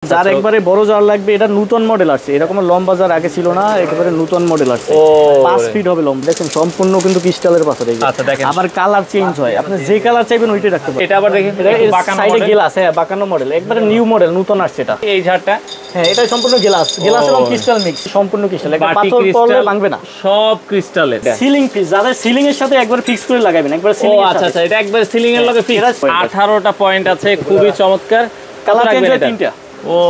যার একবারে বড় জার লাগবে, এটা নতুন মডেল আসছে, এরকম লম্বা জার আগে ছিল না, একেবারে নতুন মডেল আসছে। 5 ফিট হবে লম্বা, দেখেন সম্পূর্ণ কিন্তু ক্রিস্টালের পাথর। আচ্ছা দেখেন, আবার কালার চেঞ্জ হয়, আপনি যে কালার চাইবেন ওইটাই রাখতে পারেন। এটা আবার দেখেন সাইডে গ্লাস, হ্যাঁ বাঁকানো মডেল, একবারে নিউ মডেল, নতুন আসছে এটা। এই ঝাড়টা, হ্যাঁ এটা সম্পূর্ণ গ্লাস এবং ক্রিস্টাল মিক্স, সম্পূর্ণ ক্রিস্টাল, একটা পাথর পড়লে ভাঙবে না, সব ক্রিস্টালের। সিলিং পিস, যাদের সিলিং এর সাথে একবার ফিক্স করে লাগাবেন, একবার সিলিং এর সাথে। আচ্ছা আচ্ছা, এটা একবার সিলিং এর লগে ফিক্স। 18টা পয়েন্ট আছে, খুবই চমৎকার। কালার চেঞ্জ হয় তিনটা,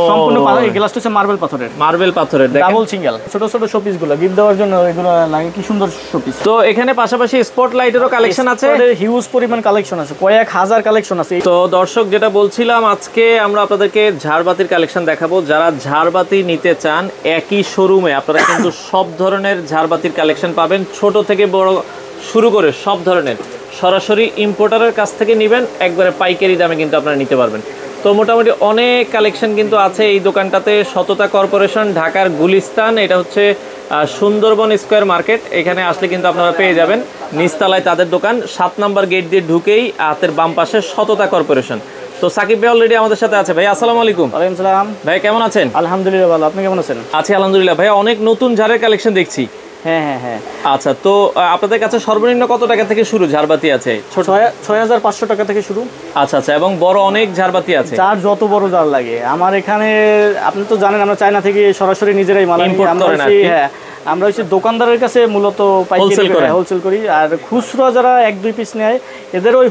সম্পূর্ণ পাথর। এই গ্লাসটা হচ্ছে মার্বেল পাথরের, মার্বেল পাথরের, ডাবল সিঙ্গেল, ছোট ছোট শোপিস গুলো গিফট দেওয়ার জন্য এগুলো লাগে, কি সুন্দর শোপিস। তো এখানে পাশাপাশি স্পটলাইটেরও কালেকশন আছে, হিউজ পরিমাণ কালেকশন আছে, কয়েক হাজার কালেকশন আছে। তো দর্শক, যেটা বলছিলাম, আজকে আমরা আপনাদেরকে ঝাড়বাতির কালেকশন দেখাবো। যারা ঝাড়বাতি নিতে চান, একই শোরুমে আপনারা কিন্তু সব ধরনের ঝাড়বাতির কালেকশন পাবেন, ছোট থেকে বড় শুরু করে সব ধরনের। সরাসরি ইম্পোর্টারের কাছ থেকে নেবেন, একবারে পাইকারি দামে কিন্তু আপনারা নিতে পারবেন। তো মোটামুটি অনেক কালেকশন কিন্তু আছে এই দোকানটাতে। সততা কর্পোরেশন, ঢাকার গুলিস্তান, এটা হচ্ছে সুন্দরবন স্কোয়ার মার্কেট। এখানে আসলে কিন্তু আপনারা পেয়ে যাবেন নিচতলায় তাদের দোকান, 7 নম্বর গেট দিয়ে ঢুকেই হাতের বাম পাশে সততা কর্পোরেশন। তো সাকিব ভাই অলরেডি আমাদের সাথে আছে। ভাই আসসালামু আলাইকুম। ওয়ালাইকুম সালাম। ভাই কেমন আছেন? আলহামদুলিল্লাহ ভালো, আপনি কেমন আছেন? আছি আলহামদুলিল্লাহ। ভাই অনেক নতুন ঝাড়ের কালেকশন দেখছি। হ্যাঁ হ্যাঁ হ্যাঁ। আচ্ছা, তো আপনাদের কাছে সর্বনিম্ন কত টাকা থেকে শুরু ঝাড়বাতি আছে? 6500 টাকা থেকে শুরু। আচ্ছা আচ্ছা, এবং বড় অনেক ঝাড়বাতি আছে, যার যত বড় জার লাগে। আমার এখানে আপনি তো জানেন আমরা চায়না থেকে সরাসরি নিজেরাই মাল আনি। হ্যাঁ, আমরা হচ্ছে দোকানদারের কাছে মূলত হোলসেল করি, আর খুচরা যারা 1-2 পিস নেয় এদের ওই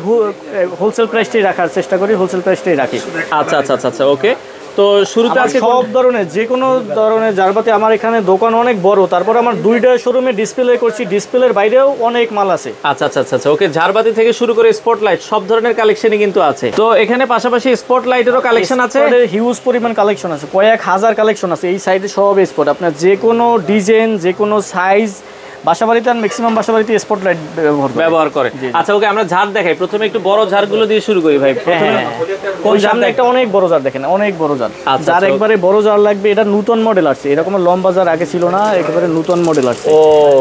হোলসেল প্রাইসটাই রাখার চেষ্টা করি, হোলসেল প্রাইসটাই রাখি। আচ্ছা আচ্ছা আচ্ছা আচ্ছা, ওকে। তো শুরুতে আজকে সব ধরনের, যে কোনো ধরনের ঝাড়বাতি আমার এখানে দোকান অনেক বড়, তারপর আমার 2টা শোরুমে ডিসপ্লে করছি, ডিসপ্লের বাইরেও অনেক মাল আছে। আচ্ছা আচ্ছা আচ্ছা, ওকে। ঝাড়বাতি থেকে শুরু করে স্পটলাইট সব ধরনের কালেকশনই কিন্তু আছে। তো এখানে পাশাপাশি স্পটলাইটেরও কালেকশন আছে, হিউজ পরিমাণ কালেকশন আছে, কয়েক হাজার কালেকশন আছে। এই সাইডে সব স্পট, আপনার যে কোনো ডিজাইন, যে কোনো সাইজ, বাসাবাড়িতে আর ম্যাক্সিমাম বাসাবাড়িতে স্পটলাইট ব্যবহার করে। আচ্ছা ওকে, আমরা ঝাড় দেখাই। প্রথমে একটু বড় ঝাড়গুলো দিয়ে শুরু করি ভাই। কোন সামনে একটা অনেক বড় জার দেখেন, অনেক বড় জার। যার একবারে বড় জার লাগবে, এটা নতুন মডেল আসছে, এরকম লম্বা জার আগে ছিল না, একেবারে নতুন মডেল আসছে।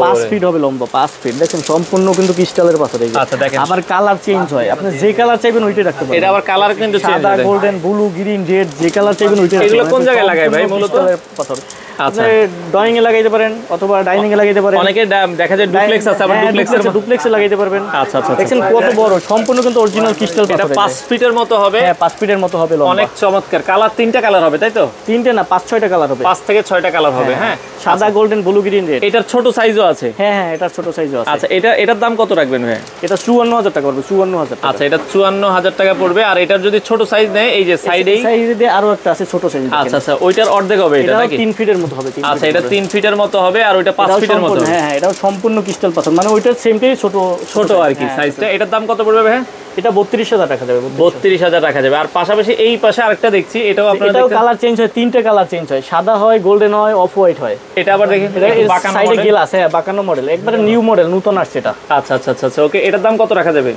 5 ফিট হবে লম্বা, 5 ফিট, দেখেন সম্পূর্ণ কিন্তু ক্রিস্টালের পাথর। আচ্ছা দেখেন, আবার কালার চেঞ্জ হয়, আপনি যে কালার চাইবেন ওইটাই রাখতে পারেন। এটা আবার কালার কিন্তু চেঞ্জ হয়, সাদা, গোল্ডেন, ব্লু, গ্রিন, রেড, যে কালার চাইবেন ওইটাই রাখতে পারেন। এগুলো কোন জায়গায় লাগায় ভাই মূলত? পাথর আচ্ছা, ড্রয়িং এ লাগাইতে পারেন অথবা ডাইনিং এ লাগাইতে পারেন। অনেকে দেখা যায় ডুপ্লেক্স আছে, আবার ডুপ্লেক্সে লাগাইতে পারবেন। আচ্ছা আচ্ছা, দেখেন কত বড়, সম্পূর্ণ কিন্তু অরিজিনাল ক্রিস্টাল পাথর। এটা 5 ফিটের মতো হবে। হ্যাঁ 5 ফিটের মতো হবে লম্বা। অনেক চমৎকার। কালার 3টা কালার হবে, তাই তো? 3টে না, 5-6টা কালার হবে। 5 থেকে 6টা কালার হবে। হ্যাঁ, সাদা, গোল্ডেন, ব্লু, গ্রিন, রেড। এটার ছোট সাইজও আছে। হ্যাঁ হ্যাঁ, এটার ছোট সাইজও আছে। আচ্ছা, এটার দাম কত রাখবেন ভাই? এটা 54000 টাকা পড়বে, 54000 টাকা। আচ্ছা, এটা 54000 টাকা পড়বে। আর এটার যদি ছোট সাইজ নেয়, এই যে সাইডেই সাইজে আরো একটা আছে ছোট সাইজ। আচ্ছা আচ্ছা, ওইটার অর্ধেক হবে এটা নাকি? 3 ফিটের মতো হবে। আচ্ছা, এটা 3 ফিটের মতো হবে, আর ওইটা 5 ফিটের মতো। হ্যাঁ হ্যাঁ, এটাও সম্পূর্ণ ক্রিস্টাল পাথর, মানে ওইটার সেমটাই ছোট আর কি সাইজটা। এটার দাম কত পড়বে ভাই? এটা 32000 টাকা যাবে। 32000 টাকা যাবে। আর পাশাপাশি এই পাশে আরেকটা দেখছি, এটাও আপনারা এটাও কালার চেঞ্জ হয়, 3টে কালার চেঞ্জ হয়, সাদা হয়, গোল্ডেন হয়, অফ হোয়াইট হয়। এটা আবার দেখেন সাইডে গ্লাস, হ্যাঁ বাঁকানো মডেল, একবারে নিউ মডেল, নতুন আসছে এটা। আচ্ছা আচ্ছা আচ্ছা, ওকে। এটার দাম কত রাখা যাবে?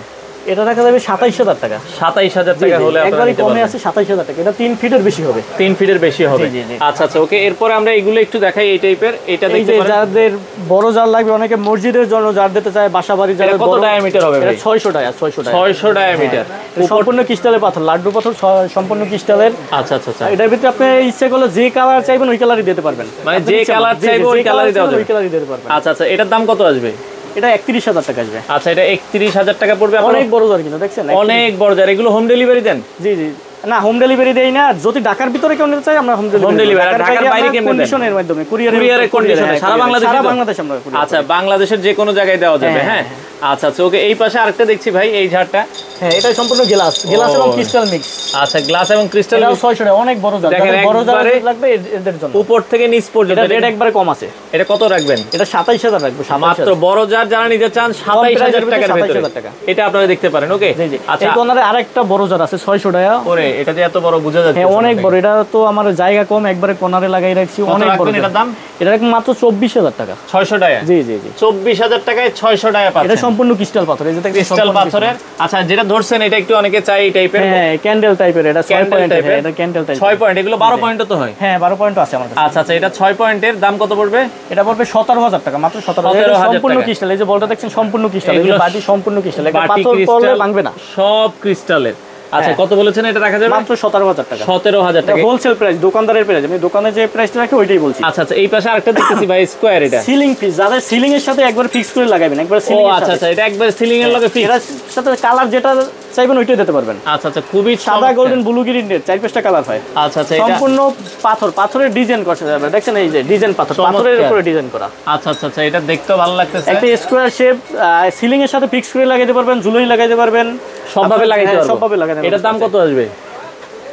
এটা রাখা যাবে 27000 টাকা। 27000 টাকা হলে একবারে কমে আছে, 27000 টাকা। এটা 3 ফিটের বেশি হবে। 3 ফিটের বেশি হবে। আচ্ছা আচ্ছা, ওকে। এরপর আমরা এগুলো একটু দেখাই, এই টাইপের। এটা দেখতে পারেন, যাদের বড় জার লাগবে, অনেকে মসজিদের জন্য জার দিতে চায়, বাসাবাড়ি যারা। কত ডায়ামিটার হবে ভাই? 600 টাকা। 600 ডায়ামিটার, সম্পূর্ণ ক্রিস্টালের পাথর, লাড্ডু পাথর, সম্পূর্ণ ক্রিস্টালের। আচ্ছা আচ্ছা আচ্ছা, এটার ভিতরে আপনি ইচ্ছে করলে যে কালার চাইবেন ওই কালারই দিতে পারবেন, মানে যে কালার চাইবেন ওই কালারই দেওয়া যাবে, ওই কালারই দিতে পারবেন। আচ্ছা আচ্ছা, এটার দাম কত আসবে? এটা 31000 টাকা আসবে। আচ্ছা, এটা 31000 টাকা পড়বে। অনেক বড় জার কিন্তু, দেখছেন অনেক বড় জার। এগুলো হোম ডেলিভারি দেন? জি জি, না হোম ডেলিভারি দেই না। যদি ঢাকার ভিতরে কেউ নিতে চাই আমরা হোম ডেলিভারি। ঢাকার বাইরে কেমনে দেন? কন্ডিশনের মাধ্যমে, কুরিয়ারের কন্ডিশনে সারা বাংলাদেশ আমরা। আচ্ছা, বাংলাদেশের যে কোনো জায়গায় দেওয়া যাবে। হ্যাঁ আচ্ছা আচ্ছা, ওকে। এই পাশে আরেকটা দেখছি ভাই, এই ঝাড়টা। হ্যাঁ, এটা সম্পূর্ণ গ্লাস এবং ক্রিস্টাল মিক্স। আচ্ছা, গ্লাস এবং ক্রিস্টাল। এটা 600 টাকা, অনেক বড় জার। বড় জার লাগবে এদের জন্য। উপর থেকে নিচ পর্যন্ত রেট একবারে কম আছে। এটা কত রাখবেন? এটা 27000 রাখবো। মাত্র বড় জার যারা নিতে চান 27000 টাকার ভিতরে এটা আপনারা দেখতে পারেন। ওকে, জি জি। আচ্ছা, এই কোনারে আরেকটা বড় জার আছে 600 টাকা। ওরে, এটা যে এত বড় বোঝা যাচ্ছে। হ্যাঁ, অনেক বড়। এটা তো আমার জায়গা কম, একবারে কোনারে লাগাই রাখছি, অনেক বড়। এটার দাম? এটা মাত্র 24000 টাকা। 600 টাকা? জি জি জি, 24000 টাকায় 600 টাকা পাচ্ছেন। এটা সম্পূর্ণ ক্রিস্টাল পাথর, এই যে ক্রিস্টাল পাথরের। আচ্ছা, যেটা ধরছেন এটা একটু অনেকে চাই এই টাইপের। হ্যাঁ, ক্যান্ডেল টাইপের। এটা 6 পয়েন্ট। এটা ক্যান্ডেল টাইপ। 6 পয়েন্ট। এগুলো 12 পয়েন্টও তো হয়? হ্যাঁ, 12 পয়েন্ট আছে আমার কাছে। আচ্ছা আচ্ছা, এটা 6 পয়েন্টের দাম কত পড়বে? এটা পড়বে 17000 টাকা, মাত্র 17000। সম্পূর্ণ ক্রিস্টাল, এই যে বলটা দেখছেন সম্পূর্ণ ক্রিস্টাল, এই যে বাটি সম্পূর্ণ ক্রিস্টাল, একটা পাথর পড়লে ভাঙবে না। সব ক্রিস্টালের। আচ্ছা কত বলেছেন এটা রাখা যাবে? মাত্র 17,000 টাকা। 17,000 টাকা হোলসেল প্রাইস, দোকানদারের প্রাইস। আমি দোকানে যে প্রাইসটা রাখি ওইটাই বলছি। আচ্ছা আচ্ছা, এই পাশে আরেকটা দেখতেছি ভাই স্কয়ার, এটা সিলিং পিস, যাদের সিলিং এর সাথে একবার ফিক্স করে লাগাবেন, একবার সিলিং ও এর আচ্ছা সাথে। আচ্ছা, এটা একবার সিলিং এর লগে ফিক্স, এর সাথে কালার যেটা চাইবেন ওইটাই দিতে পারবেন। আচ্ছা আচ্ছা, খুবই সাদা গোল্ডেন ব্লু গ্রিন রেড 4-5টা কালার হয়। আচ্ছা আচ্ছা, এটা সম্পূর্ণ পাথরের ডিজাইন করা যাবে, দেখছেন এই যে ডিজাইন পাথরের উপরে ডিজাইন করা। আচ্ছা আচ্ছা আচ্ছা, এটা দেখতেও ভালো লাগতেছে। একটা স্কয়ার শেপ, সিলিং এর সাথে ফিক্স করে লাগাইতে পারবেন, ঝুলই লাগাইতে পারবেন, সবভাবে লাগাইতে পারবেন। সবভাবে লাগাইতে পারবেন। এটার দাম কত আসবে?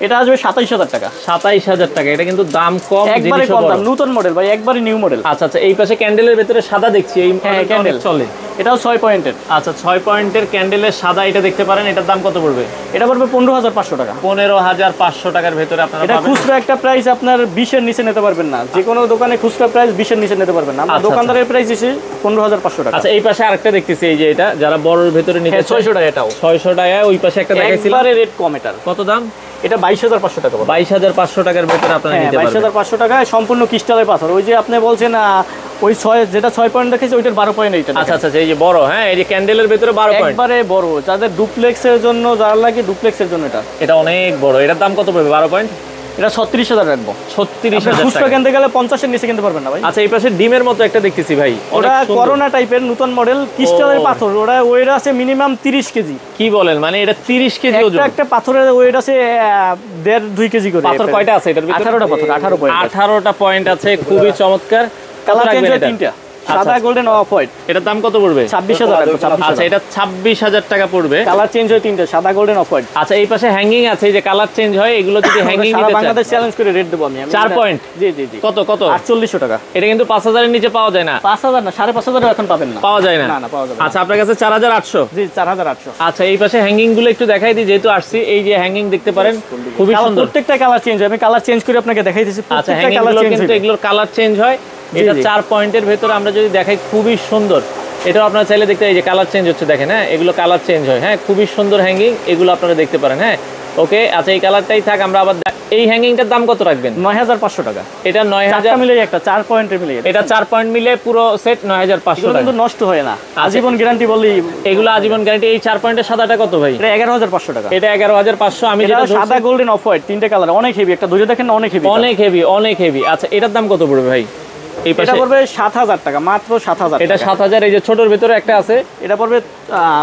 এটা আসবে 27,000 টাকা। 27,000 টাকা, এটা কিন্তু দাম কম, একবারে কম দাম, নতুন মডেল ভাই, একবারে নিউ মডেল। আচ্ছা আচ্ছা, এই পাশে ক্যান্ডেলের ভিতরে সাদা দেখছি, এই ক্যান্ডেল চলে, এটাও 6 পয়েন্টের। আচ্ছা 6 পয়েন্টের ক্যান্ডেলের সাদা, এটা দেখতে পারেন। এটার দাম কত পড়বে? এটা পড়বে 15,500 টাকা। 15,500 টাকার ভিতরে আপনারা এটা পাবেন। খুচরা একটা প্রাইস আপনার 20 এর নিচে নিতে পারবেন না, যে কোনো দোকানে খুচরা প্রাইস 20 এর নিচে নিতে পারবেন না। আমরা দোকানদারের প্রাইস দিছি 15,500 টাকা। আচ্ছা এই পাশে আরেকটা দেখতেছি, এই যে এটা যারা বড়র ভিতরে নিতে 600 টাকা। এটাও 600 টাকা। ওই পাশে একটা দেখাইছিলাম, একবারে রেট কম। এটার কত দাম? এটা 22,500 টাকা। 22,500 টাকার ভিতরে আপনারা নিতে পারবেন। 22,500 টাকায় সম্পূর্ণ ক্রিস্টালের পাথর। ওই যে আপনি বলছেন ওই 6 যেটা 6 পয়েন্ট দেখেছি ওইটার 12 পয়েন্ট এইটা। আচ্ছা আচ্ছা, এই যে বড়, হ্যাঁ এই যে ক্যান্ডেলের ভিতরে 12 পয়েন্ট, একবারে বড়, যাদের ডুপ্লেক্সের জন্য যারা লাগে ডুপ্লেক্সের জন্য এটা অনেক বড়। এটার দাম কত পড়বে? 12 পয়েন্ট। এটা 36,000 রাখবো। 36,000 খুচরা কিনতে গেলে 50 এর নিচে কিনতে পারবেন না ভাই। আচ্ছা এই পাশে ডিমের মতো একটা দেখতেছি ভাই, ওটা করোনা টাইপের নতুন মডেল ক্রিস্টালের পাথর। ওটা ওয়েট আছে মিনিমাম 30 কেজি। কি বলেন, মানে এটা 30 কেজি ওজন? একটা পাথরের ওয়েট আছে 1.5-2 কেজি করে। পাথর কয়টা আছে এটার ভিতরে? 18টা পাথর, 18 পয়েন্ট। 18টা পয়েন্ট আছে, খুবই চমৎকার। কালার চেঞ্জ হয় 3টা, সাদা গোল্ডেন অফ হোয়াইট। এটার দাম কত পড়বে? 26,000 টাকা। আচ্ছা এটা 26,000 টাকা পড়বে। কালার চেঞ্জ হয় 3টা, সাদা গোল্ডেন অফ হোয়াইট। আচ্ছা এই পাশে হ্যাঙ্গিং আছে, এই যে কালার চেঞ্জ হয়, এগুলো যদি হ্যাঙ্গিং সারা নিতে চান বাংলাদেশ চ্যালেঞ্জ করে রেট দেব আমি। 4 পয়েন্ট। জি জি জি। কত কত? 4800 টাকা। এটা কিন্তু 5,000 এর নিচে পাওয়া যায় না। 5,000 না, 5,500 এখন পাবেন না। পাওয়া যায় না? না পাওয়া যাবে। আচ্ছা আপনার কাছে 4,800? জি 4,800। আচ্ছা এই পাশে হ্যাঙ্গিং গুলো একটু দেখাই দিই, যেহেতু আসছি। এই যে হ্যাঙ্গিং দেখতে পারেন, খুবই সুন্দর। প্রত্যেকটা কালার চেঞ্জ হয়, আমি কালার চেঞ্জ করে আপনাকে দেখাই দিয়েছি। আচ্ছা হ্যাঙ্গিং গুলো কিন্তু এগুলোর কালার চেঞ্জ হয়। এটা 4 পয়েন্টের ভিতরে আমরা যদি দেখাই, খুবই সুন্দর। এটাও আপনারা চাইলে দেখতে, এই যে কালার চেঞ্জ হচ্ছে দেখেন, হ্যাঁ এগুলো কালার চেঞ্জ হয়, হ্যাঁ খুবই সুন্দর হ্যাঙ্গিং, এগুলো আপনারা দেখতে পারেন। হ্যাঁ ওকে, আচ্ছা এই কালারটাই থাক। আমরা আবার এই হ্যাঙ্গিংটার দাম কত রাখবেন? 9,500 টাকা। এটা 9,000 মিলে একটা 4 পয়েন্টের মিলে, এটা 4 পয়েন্ট মিলে পুরো সেট 9,500 টাকা। কিন্তু নষ্ট হয় না, আজীবন গ্যারান্টি বললি। এগুলো আজীবন গ্যারান্টি। এই 4 পয়েন্টের সাদাটা কত ভাই? এটা 11,500 টাকা। এটা 11,500। আমি যেটা সাদা গোল্ডেন অফ হোয়াইট, 3টে কালার, অনেক হেভি। একটা দুইটা দেখেন না, অনেক হেভি, অনেক হেভি, অনেক হেভি। আচ্ছা এটার দাম কত পড়বে ভাই? এই পাশে এটা পড়বে 7,000 টাকা, মাত্র 7,000। এটা 7,000। এই যে ছোটর ভিতরে একটা আছে, এটা পড়বে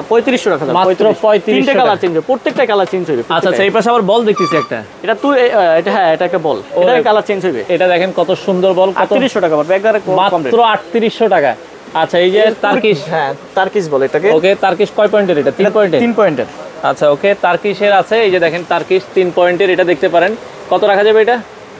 3500 টাকা, মাত্র 3500। 3টে কালার চেঞ্জ হবে, প্রত্যেকটা কালার চেঞ্জ হবে। আচ্ছা আচ্ছা, এই পাশে আবার বল দেখতেছি একটা। এটা তুই এটা, হ্যাঁ এটা একটা বল, এটা কালার চেঞ্জ হবে। এটা দেখেন কত সুন্দর বল, কত 3800 টাকা পড়বে, একবারে মাত্র 3800 টাকা। আচ্ছা এই যে তার্কিশ, হ্যাঁ তার্কিশ বল এটাকে। ওকে তার্কিশ কয় পয়েন্টের? এটা 3 পয়েন্টের। 3 পয়েন্টের। আচ্ছা ওকে, তার্কিশের আছে, এই যে দেখেন তার্কিশ 3 পয়েন্টের, এটা দেখতে পারেন। কত রাখা যাবে এটা?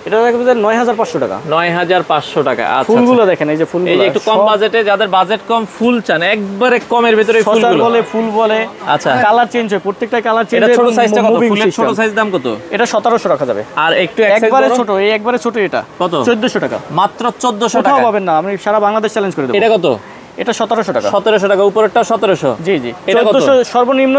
এটা রাখবে 9,500 টাকা। 9,500 টাকা। আচ্ছা ফুলগুলো দেখেন, এই যে ফুলগুলো, এই যে একটু কম বাজেটে, যাদের বাজেট কম, ফুল চান একবারে কমের ভিতরে, ফুলগুলো বলে ফুল বলে। আচ্ছা কালার চেঞ্জ হয়, প্রত্যেকটা কালার চেঞ্জ এটা হয়। ছোট সাইজটা কত? ফুলের ছোট সাইজ দাম কত? এটা 1700 রাখা যাবে। আর একটু এক সাইজ একবারে বড়? ছোট, এই একবারে ছোট এটা কত? 1400 টাকা। মাত্র 1400 কোথাও টাকা পাবেন না, আমি সারা বাংলাদেশ চ্যালেঞ্জ করে দেব। এটা কত? এটা 1700 টাকা। 1700 টাকা, উপরেরটা 1700। জি জি। এটা কত? 1400 সর্বনিম্ন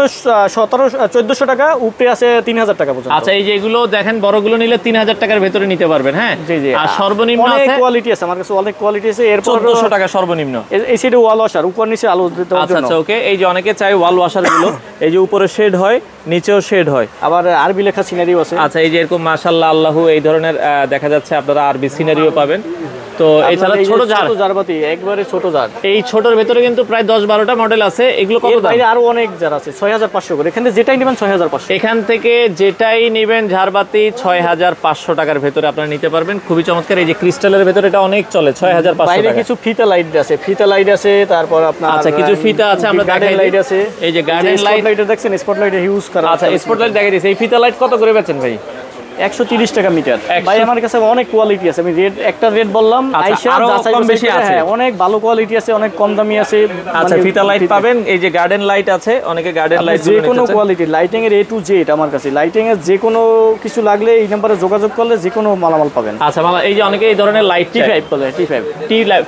1400 টাকা, উপরে আছে 3000 টাকা পর্যন্ত। আচ্ছা এই যে এগুলো দেখেন, বড়গুলো নিলে 3000 টাকার ভিতরে নিতে পারবেন। হ্যাঁ জি জি। আর সর্বনিম্ন অনেক আছে কোয়ালিটি আছে আমার কাছে, অনেক কোয়ালিটি আছে। এরপর 1400 টাকা সর্বনিম্ন। এই সাইডে ওয়াল ওয়াশার, উপর নিচে আলো দিতে আচ্ছা আচ্ছা ওকে, এই যে অনেকে চাই ওয়াল ওয়াশার গুলো, এই যে উপরে শেড হয়, নিচেও শেড হয়, আবার আরবি লেখা সিনারিও আছে। আচ্ছা এই যে এরকম মাশাআল্লাহ আল্লাহু, এই ধরনের দেখা যাচ্ছে আপনারা আরবি সিনারিও পাবেন। তো এছাড়া ছোট জারবাতি, একবারে ছোট জার। এই ছোটর ভিতরে কিন্তু প্রায় 10-12টা মডেল আছে। এগুলো কত দাম? বাইরে আরো অনেক জার আছে, 6500 করে। এখান থেকে যেটাই নেবেন 6500। এখান থেকে যেটাই নেবেন ঝাড়বাতি 6500 টাকার ভিতরে আপনারা নিতে পারবেন। খুবই চমৎকার। এই যে ক্রিস্টালের ভিতরে এটা অনেক চলে, 6500 বাইরে টাকা। কিছু ফিতা লাইট আছে, ফিতা লাইট আছে, তারপর আপনার আচ্ছা কিছু ফিতা আছে, আমরা দেখাই লাইট আছে। এই যে গার্ডেন লাইট দেখছেন, স্পটলাইট ইউজ করা। আচ্ছা স্পটলাইট দেখাই দিয়েছে। এই ফিতা লাইট কত করে বেচেন ভাই? 130 টাকা মিটার। ভাই আমার কাছে অনেক কোয়ালিটি আছে, আমি রেট একটা রেট বললাম, আইসা আরো যাচাই কম বেশি আছে, অনেক ভালো কোয়ালিটি আছে, অনেক কম দামি আছে। আচ্ছা ফিতা লাইট পাবেন, এই যে গার্ডেন লাইট আছে, অনেকে গার্ডেন লাইট যে কোনো কোয়ালিটি, লাইটিং এর A to Z আমার কাছে। লাইটিং এর যে কোনো কিছু লাগলে এই নম্বরে যোগাযোগ করলে যে কোনো মালামাল পাবেন। আচ্ছা মালা, এই যে অনেকে এই ধরনের লাইট T5 বলে,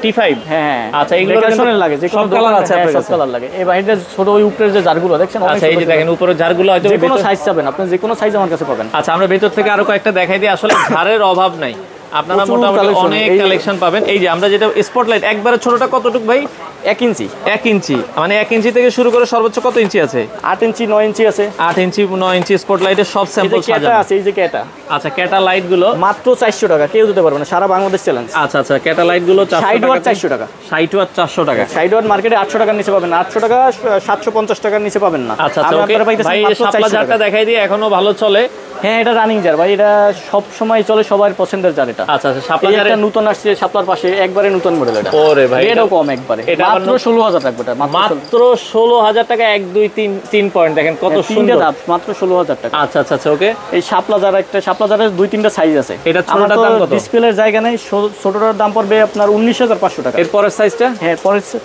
T5। হ্যাঁ আচ্ছা এগুলো ডেকোরেশনের লাগে, যে কোনো কালার আছে আপনার সব কালার লাগে। এই বাইরে ছোট ওই উপরের যে জারগুলো দেখছেন, আচ্ছা এই যে দেখেন উপরে জারগুলো হয়তো যে কোনো সাইজ পাবেন, আপনি যে কোনো সাইজ আমার কাছে পাবেন। আচ্ছা আমরা ভেতর থেকে আরো কয়েকটা দেখাই দিই। আসলে ঝাড়ের অভাব নাই, আপনারা মোটামুটি অনেক কালেকশন পাবেন। এই যে আমরা যেটা স্পটলাইট, একবারে ছোটটা কতটুকু ভাই? 1 ইঞ্চি। 1 ইঞ্চি মানে 1 ইঞ্চি থেকে শুরু করে সর্বোচ্চ কত ইঞ্চি আছে? 8 ইঞ্চি 9 ইঞ্চি আছে। 8 ইঞ্চি 9 ইঞ্চি স্পটলাইটের সব স্যাম্পল সাজানো আছে। এই যে ক্যাটা, আচ্ছা ক্যাটা লাইট গুলো মাত্র 400 টাকা, কেউ দিতে পারবে না, সারা বাংলাদেশ চ্যালেঞ্জ। আচ্ছা আচ্ছা ক্যাটা লাইট গুলো 60 ওয়াট 400 টাকা। 60 ওয়াট 400 টাকা। 60 ওয়াট মার্কেটে 800 টাকার নিচে পাবেন না, 800 টাকা 750 টাকার নিচে পাবেন না। আচ্ছা আচ্ছা ওকে ভাই, শাপলা জারটা দেখাই দিই, এখনো ভালো চলে। হ্যাঁ এটা রানিং জার ভাই, এটা সব সময় চলে, সবার পছন্দের জার এটা। আচ্ছা আচ্ছা শাপলা জার এটা নতুন আসছে শাপলার পাশে, একবারে নতুন মডেল এটা। ওরে ভাই এটাও কম একবারে, মাত্র 16000 টাকা। এটা মাত্র 16000 টাকা। 1 2 3 পয়েন্ট দেখেন কত সুন্দর, মাত্র 16000 টাকা। আচ্ছা আচ্ছা আচ্ছা ওকে। এই শাপলা জার একটা, শাপলা জারের 2-3টা সাইজ আছে। এটা ছোটটার দাম কত? ডিসপ্লের জায়গা নেই, ছোটটার দাম পড়বে আপনার 19500 টাকা। এর পরের সাইজটা? হ্যাঁ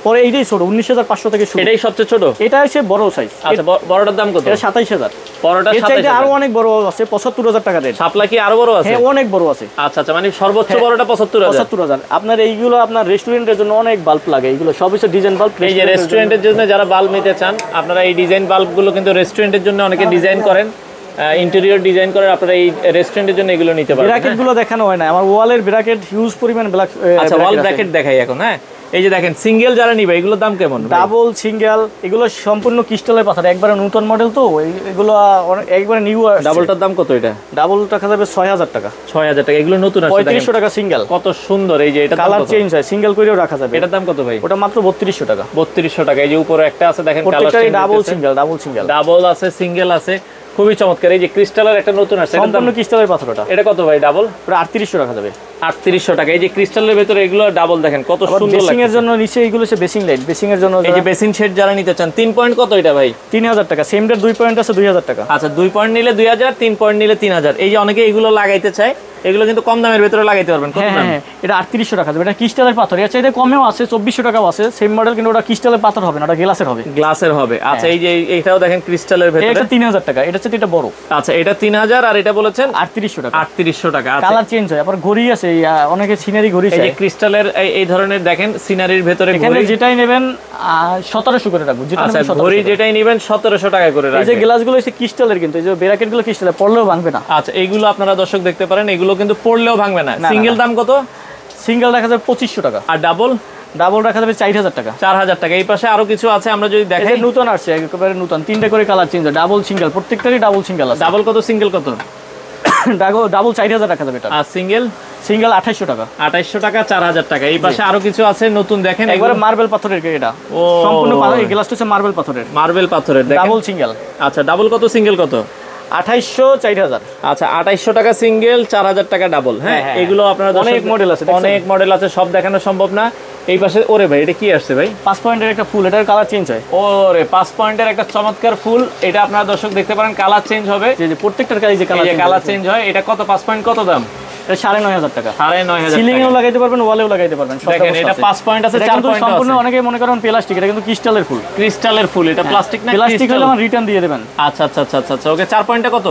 পরে এইটাই ছোট, 19500 থেকে শুরু। এটাই সবচেয়ে ছোট? এটা হচ্ছে বড় সাইজ। আচ্ছা বড়টার দাম কত? এটা 27000। বড়টা 27000। আরো অনেক বড় আছে, 75000 টাকা রেট। শাপলা কি আরো বড় আছে? হ্যাঁ অনেক বড় আছে। আচ্ছা আচ্ছা মানে সর্বোচ্চ বড়টা 75000। আপনার এইগুলো আপনার রেস্টুরেন্টের জন্য অনেক বাল্ব লাগে, এইগুলো সব হচ্ছে ডিজাইন বাল্ব। এই যে রেস্টুরেন্টের জন্য যারা বাল্ব নিতে চান, আপনারা এই ডিজাইন বাল্বগুলো কিন্তু রেস্টুরেন্টের জন্য অনেকে ডিজাইন করেন, ইন্টেরিয়র ডিজাইন করেন, আপনারা এই রেস্টুরেন্টের জন্য এগুলো নিতে পারেন। ব্র্যাকেট গুলো দেখানো হয় না, আমার ওয়ালের ব্র্যাকেট হিউজ পরিমাণ ব্ল্যাক। আচ্ছা ওয়াল ব্র্যাকেট দেখাই এখন। হ্যাঁ এই যে দেখেন সিঙ্গেল যারা নিবে এগুলোর দাম কেমন? ডাবল সিঙ্গেল এগুলো সম্পূর্ণ ক্রিস্টালের পাথর, একবারে নতুন মডেল তো, এগুলো একবারে নিউ। ডাবলটার দাম কত? এটা ডাবল টাকা যাবে 6000 টাকা। 6000 টাকা। এগুলো নতুন আছে, 3500 টাকা সিঙ্গেল। কত সুন্দর। এই যে এটা কালার চেঞ্জ হয়, সিঙ্গেল করেও রাখা যাবে। এটার দাম কত ভাই? ওটা মাত্র 3200 টাকা। 3200 টাকা। এই যে উপরে একটা আছে দেখেন, প্রত্যেকটাই double single, double single, double আছে, সিঙ্গেল আছে, খুবই চমৎকার। এই যে ক্রিস্টালের একটা নতুন আছে, সম্পূর্ণ ক্রিস্টালের পাথর। এটা কত ভাই? ডাবল পুরো 3800 টাকা যাবে। 3800 টাকা। এই যে ক্রিস্টালের ভিতরে এগুলো ডাবল দেখেন কত সুন্দর লাগে। বেসিং এর জন্য নিচে এগুলো হচ্ছে বেসিং লাইট, বেসিং এর জন্য। এই যে বেসিং শেড যারা নিতে চান, 3 পয়েন্ট কত এটা ভাই? 3000 টাকা। সেম ডেট 2 পয়েন্ট আছে 2000 টাকা। আচ্ছা 2 পয়েন্ট নিলে 2000, 3 পয়েন্ট নিলে 3000। এই যে অনেকে এগুলো লাগাইতে চায়, এগুলো কিন্তু কম দামের ভিতরে লাগাইতে পারবেন। হ্যাঁ এটা 3800 টাকা যাবে। এটা ক্রিস্টালের পাথর, এর চাইতে কমেও আছে, 2400 টাকাও আছে সেম মডেল, কিন্তু ওটা ক্রিস্টালের পাথর হবে না, ওটা গ্লাসের হবে। গ্লাসের হবে। আচ্ছা এই যে এটাও দেখেন ক্রিস্টালের ভিতরে। এটা 3000 টাকা, এটা হচ্ছে এটা বড়। আচ্ছা এটা 3000 আর এটা বলেছেন 3800 টাকা। 3800 টাকা। আচ্ছা কালার চেঞ্জ হয়, আবার ঘড়ি আছে, অনেকে সিনারি ঘড়ি চায়। এই যে ক্রিস্টালের এই ধরনের দেখেন সিনারির ভিতরে এখানে যেটাই নেবেন 1700 করে রাখবো। যেটা আচ্ছা ঘড়ি যেটাই নেবেন 1700 টাকা করে রাখবেন। এই যে গ্লাসগুলো হচ্ছে ক্রিস্টালের, কিন্তু এই যে ব্র্যাকেটগুলো ক্রিস্টালের, পড়লেও ভাঙবে না। আচ্ছা এইগুলো আপনারা দর্শক দেখতে পারেন, এগুলো কিন্তু পড়লেও ভাঙবে না। সিঙ্গেল দাম কত? সিঙ্গেল রাখা যাবে 2500 টাকা। আর ডাবল? ডাবল রাখা যাবে 4000 টাকা। 4000 টাকা। এই পাশে আরো কিছু আছে, আমরা যদি দেখাই। নতুন আসছে একেবারে নতুন, 3টা করে কালার চেঞ্জ হয়, ডাবল সিঙ্গেল, প্রত্যেকটারই ডাবল সিঙ্গেল আছে। ডাবল কত? সিঙ্গেল কত? ডাবল 4000 টাকা যাবে এটা। আর সিঙ্গেল? সিঙ্গেল 2800 টাকা। 2800 টাকা, 4000 টাকা। এই পাশে আরো কিছু আছে নতুন দেখেন, একবারে মার্বেল পাথরের এটা। ও সম্পূর্ণ এই গ্লাসটা হচ্ছে মার্বেল পাথরের। মার্বেল পাথরের দেখেন, ডাবল সিঙ্গেল। আচ্ছা ডাবল কত? সিঙ্গেল কত? 2800 4000। আচ্ছা 2800 টাকা সিঙ্গেল, 4000 টাকা ডাবল। হ্যাঁ এগুলো আপনারা অনেক মডেল আছে, অনেক মডেল আছে, সব দেখানো সম্ভব না। এই পাশে ওরে ভাই এটা কি আসছে ভাই? 5 পয়েন্টের একটা ফুল, এটার কালার চেঞ্জ হয়। ওরে 5 পয়েন্টের একটা চমৎকার ফুল, এটা আপনারা দর্শক দেখতে পারেন, কালার চেঞ্জ হবে। যে প্রত্যেকটার কালার চেঞ্জ হয়। এটা কত? 5 পয়েন্ট কত দাম? এটা 9500 টাকা। 9500 সিলিং এও লাগাইতে পারবেন, ওয়ালেও লাগাইতে পারবেন। দেখেন এটা 5 পয়েন্ট আছে, 4 পয়েন্ট আছে। সম্পূর্ণ অনেকে মনে করেন প্লাস্টিক, এটা কিন্তু ক্রিস্টালের ফুল। ক্রিস্টালের ফুল। এটা প্লাস্টিক না? প্লাস্টিক হলে আমার রিটার্ন দিয়ে দেবেন। আচ্ছা আচ্ছা আচ্ছা আচ্ছা ওকে। 4 পয়েন্টটা কত?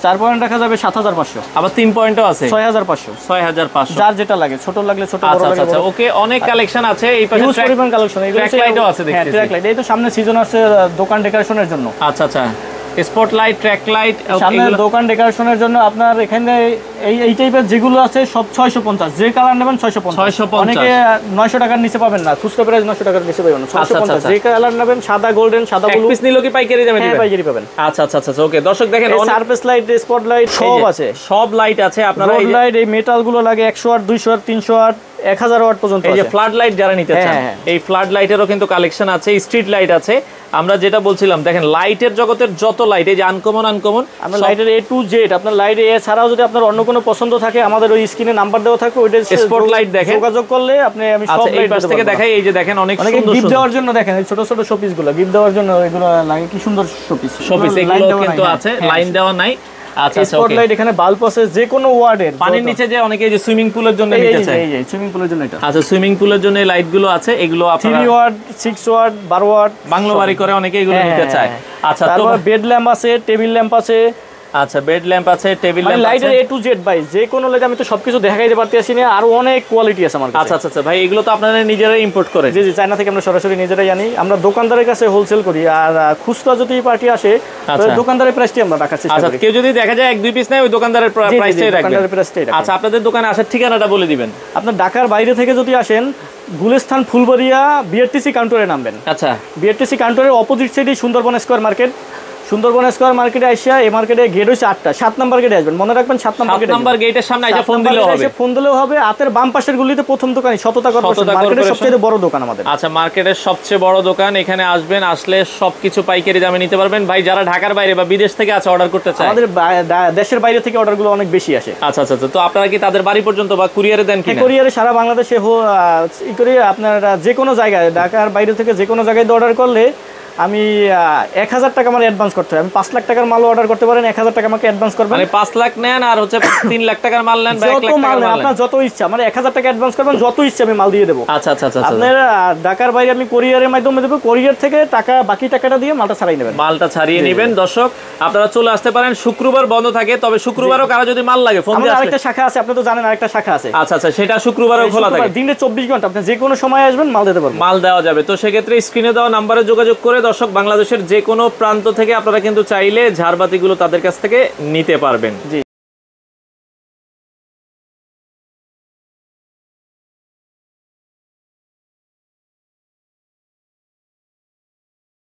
4 পয়েন্ট রাখা যাবে 7500। আবার 3 পয়েন্টও আছে 6500। 6500 যার যেটা লাগে, ছোট লাগলে ছোট, বড় লাগলে আচ্ছা ওকে। অনেক কালেকশন আছে। এই পাশে হিউজ পরিমাণ কালেকশন। এগুলো ট্র্যাক লাইটও আছে দেখতেছি। ট্র্যাক লাইট এই তো সামনে সিজন আছে দোকান ডেকোরেশনের জন্য। আচ্ছা আচ্ছা স্পটলাইট, ট্র্যাক লাইট সামনে দোকান ডেকোরেশনের জন্য আপনার এখানে এই টাইপের যেগুলো আছে সব 650। যে কালার নেবেন 650। অনেকে 900 টাকার নিচে পাবেন না, খুচরা প্রাইস 900 টাকার নিচে পাবেন না, 650। যে কালার নেবেন সাদা গোল্ডেন, সাদা ব্লু, এক পিস নিলো কি পাইকারি দামে দিবেন? পাইকারি পাবেন। আচ্ছা আচ্ছা আচ্ছা ওকে। দর্শক দেখেন সারফেস লাইট, স্পট লাইট সব আছে, সব লাইট আছে। আপনারা এই লাইট, এই মেটাল গুলো লাগে 100 ওয়াট, 200 ওয়াট, 300 ওয়াট, 1000 ওয়াট পর্যন্ত। এই যে ফ্লাড লাইট যারা নিতে চান, এই ফ্লাড লাইটেরও কিন্তু কালেকশন আছে, স্ট্রিট লাইট আছে। আমরা যেটা বলছিলাম দেখেন লাইটের জগতের যত লাইট, এই যে আনকমন আমরা লাইটের A to Z, আপনার লাইট ছাড়াও যদি আপনার অন্য কোনো পছন্দ থাকে, আমাদের ওই স্ক্রিনে নাম্বার দেওয়া থাকে, ওইটা স্পট লাইট দেখেন, যোগাযোগ করলে আপনি আমি সব লাইট পাশ থেকে দেখাই। এই যে দেখেন অনেক সুন্দর গিফট দেওয়ার জন্য, দেখেন এই ছোট ছোট শোপিস গুলো গিফট দেওয়ার জন্য, এগুলো লাগে কি সুন্দর শোপিস। এগুলো কিন্তু আছে, লাইন দেওয়া নাই। আচ্ছা স্পটলাইট এখানে বাল্ব আছে যে কোনো ওয়ার্ডের। পানির নিচে যে অনেকে যে সুইমিং পুলের জন্য নিতে চায়, এই সুইমিং পুলের জন্য এটা। আচ্ছা সুইমিং পুলের জন্য এই লাইট গুলো আছে, এগুলো আপনারা 3 ওয়াট, 6 ওয়াট, 12 ওয়াট বাংলো বাড়ি করে অনেকে এগুলো নিতে চায়। আচ্ছা তারপর বেড ল্যাম্প আছে, টেবিল ল্যাম্প আছে, আচ্ছা, বেড ল্যাম্প আছে, টেবিল ল্যাম্প আছে, লাইটের A to Z ভাই, যে কোনো লাইট আমি তো সবকিছু দেখাইতে পারতেছি না, আর অনেক কোয়ালিটি আছে আমার কাছে। আচ্ছা আচ্ছা ভাই, এগুলো তো আপনারা নিজেরাই ইম্পোর্ট করেন? জি জি, চায়না থেকে আমরা সরাসরি নিজেরাই আনি। আমরা দোকানদারের কাছে হোলসেল করি, আর খুচরা যদি পার্টি আসে দোকানদারের প্রাইসটি আমরা রাখার চেষ্টা করি। আচ্ছা, কেউ যদি দেখা যায় 1-2 পিস নেয়, ওই দোকানদারের প্রাইসটাই রাখবেন? দোকানদারের প্রাইসটাই রাখবেন। আচ্ছা, আপনাদের দোকানে আসার ঠিকানাটা বলে দিবেন। আপনার ঢাকার বাইরে থেকে যদি আসেন, গুলিস্তান ফুলবাড়িয়া বিআরটিসি কাউন্টারে নামবেন। আচ্ছা, বিআরটিসি কাউন্টারের অপোজিট সাইডে Sundarban square market. Sundarban square মার্কেটে আসিয়া এই মার্কেটে গেট হচ্ছে 8টা, 7 নাম্বার গেটে আসবেন, মনে রাখবেন 7 নাম্বার গেটের সামনে এসে ফোন দিলেও হবে। ফোন দিলেও হবে। হাতের বাম পাশের গলিতে প্রথম দোকান শততা কর্পোরেশন, মার্কেটের সবচেয়ে বড় দোকান আমাদের। আচ্ছা, মার্কেটের সবচেয়ে বড় দোকান, এখানে আসবেন, আসলে সবকিছু পাইকারি দামে নিতে পারবেন। ভাই, যারা ঢাকার বাইরে বা বিদেশ থেকে আছে অর্ডার করতে চায়, আমাদের দেশের বাইরে থেকে অর্ডারগুলো অনেক বেশি আসে। আচ্ছা আচ্ছা, তো আপনারা কি তাদের বাড়ি পর্যন্ত বা কুরিয়ারে দেন কিনা? কুরিয়ারে সারা বাংলাদেশে ই করে আপনার যে কোনো জায়গায়, ঢাকার বাইরে থেকে যে কোনো জায়গায় অর্ডার করলে আমি 1000 টাকা আমার অ্যাডভান্স করতে হবে। আমি 5 লাখ টাকার মাল অর্ডার করতে পারেন, 1000 টাকা আমাকে অ্যাডভান্স করবেন। মানে 5 লাখ নেন আর হচ্ছে 3 লাখ টাকার মাল নেন বা 1 লাখ টাকার মাল, আপনার যত ইচ্ছা, মানে 1000 টাকা অ্যাডভান্স করবেন, যত ইচ্ছা আমি মাল দিয়ে দেবো। আচ্ছা আচ্ছা আচ্ছা, আপনার ঢাকার বাইরে আমি কোরিয়ারের মাধ্যমে দেবো, কোরিয়ার থেকে টাকা বাকি টাকাটা দিয়ে মালটা ছাড়াই নেবেন, মালটা ছাড়িয়ে নেবেন। দর্শক, আপনারা চলে আসতে পারেন। শুক্রবার বন্ধ থাকে, তবে শুক্রবারও কারো যদি মাল লাগে ফোন দিয়ে আসবেন। আরেকটা শাখা আছে, আপনি তো জানেন আরেকটা শাখা আছে। আচ্ছা আচ্ছা, সেটা শুক্রবারও খোলা থাকে, দিনে 24 ঘন্টা, আপনি যে কোনো সময় আসবেন মাল দিতে পারবেন, মাল দেওয়া যাবে। তো সেক্ষেত্রে স্ক্রিনে দেওয়া নাম্বারে যোগাযোগ করে দর্শক, বাংলাদেশের যে কোনো প্রান্ত থেকে আপনারা কিন্তু চাইলে ঝাড়বাতিগুলো তাদের কাছ থেকে নিতে পারবেন। জি